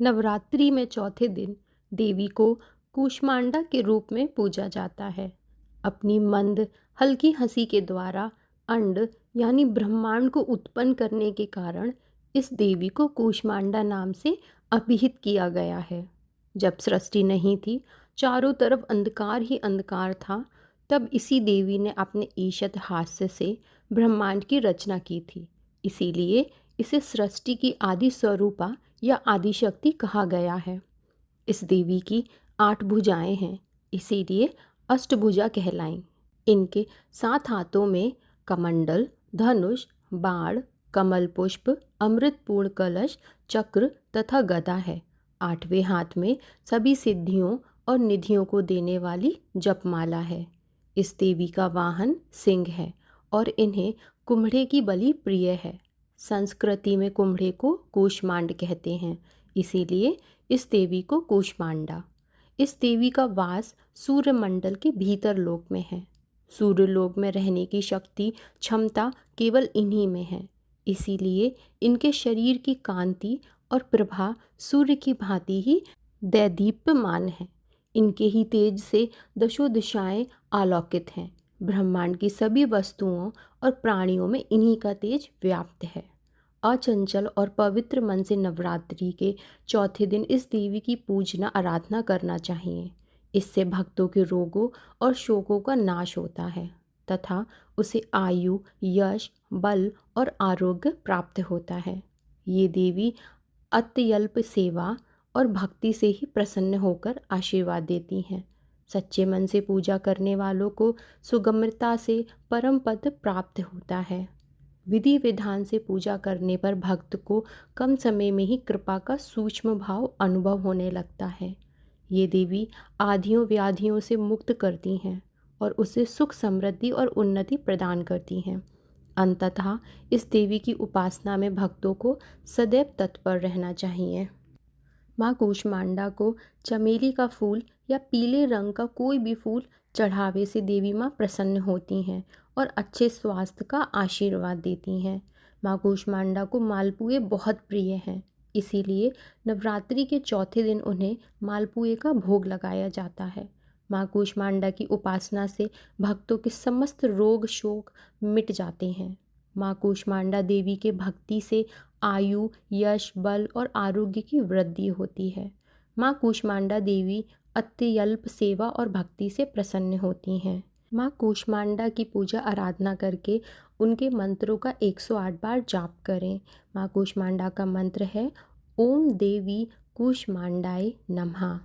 नवरात्रि में चौथे दिन देवी को कूष्मांडा के रूप में पूजा जाता है। अपनी मंद हल्की हंसी के द्वारा अंड यानी ब्रह्मांड को उत्पन्न करने के कारण इस देवी को कूष्मांडा नाम से अभिहित किया गया है। जब सृष्टि नहीं थी, चारों तरफ अंधकार ही अंधकार था, तब इसी देवी ने अपने ईशत हास्य से ब्रह्मांड की रचना की थी। इसीलिए इसे सृष्टि की आदि स्वरूपा या आदिशक्ति कहा गया है। इस देवी की 8 भुजाएं हैं, इसीलिए अष्टभुजा कहलाई। इनके 7 हाथों में कमंडल, धनुष, बाण, कमल पुष्प, अमृतपूर्ण कलश, चक्र तथा गदा है। 8वें हाथ में सभी सिद्धियों और निधियों को देने वाली जपमाला है। इस देवी का वाहन सिंह है और इन्हें कुम्हड़े की बलि प्रिय है। संस्कृति में कुम्हड़े को कूष्मांड कहते हैं, इसीलिए इस देवी को कूष्मांडा। इस देवी का वास सूर्यमंडल के भीतर लोक में है। सूर्यलोक में रहने की शक्ति क्षमता केवल इन्हीं में है, इसीलिए इनके शरीर की कांति और प्रभा सूर्य की भांति ही दैदीप्यमान है। इनके ही तेज से दशों दिशाएं आलोकित हैं। ब्रह्मांड की सभी वस्तुओं और प्राणियों में इन्हीं का तेज व्याप्त है। अचंचल और पवित्र मन से नवरात्रि के चौथे दिन इस देवी की पूजना आराधना करना चाहिए। इससे भक्तों के रोगों और शोकों का नाश होता है तथा उसे आयु, यश, बल और आरोग्य प्राप्त होता है। ये देवी अत्यल्प सेवा और भक्ति से ही प्रसन्न होकर आशीर्वाद देती हैं। सच्चे मन से पूजा करने वालों को सुगमता से परम पद प्राप्त होता है। विधि विधान से पूजा करने पर भक्त को कम समय में ही कृपा का सूक्ष्म भाव अनुभव होने लगता है। ये देवी आधियों व्याधियों से मुक्त करती हैं और उसे सुख, समृद्धि और उन्नति प्रदान करती हैं। अंततः इस देवी की उपासना में भक्तों को सदैव तत्पर रहना चाहिए। माँ कूष्मांडा को चमेली का फूल या पीले रंग का कोई भी फूल चढ़ावे से देवी माँ प्रसन्न होती हैं और अच्छे स्वास्थ्य का आशीर्वाद देती हैं। माँ कूष्मांडा को मालपुए बहुत प्रिय हैं, इसीलिए नवरात्रि के चौथे दिन उन्हें मालपुए का भोग लगाया जाता है। माँ कूष्मांडा की उपासना से भक्तों के समस्त रोग शोक मिट जाते हैं। माँ कूष्मांडा देवी के भक्ति से आयु, यश, बल और आरोग्य की वृद्धि होती है। माँ कूष्मांडा देवी अत्यल्प सेवा और भक्ति से प्रसन्न होती हैं। माँ कूष्मांडा की पूजा आराधना करके उनके मंत्रों का 108 बार जाप करें। माँ कूष्मांडा का मंत्र है ओम देवी कूष्मांडाय नमः।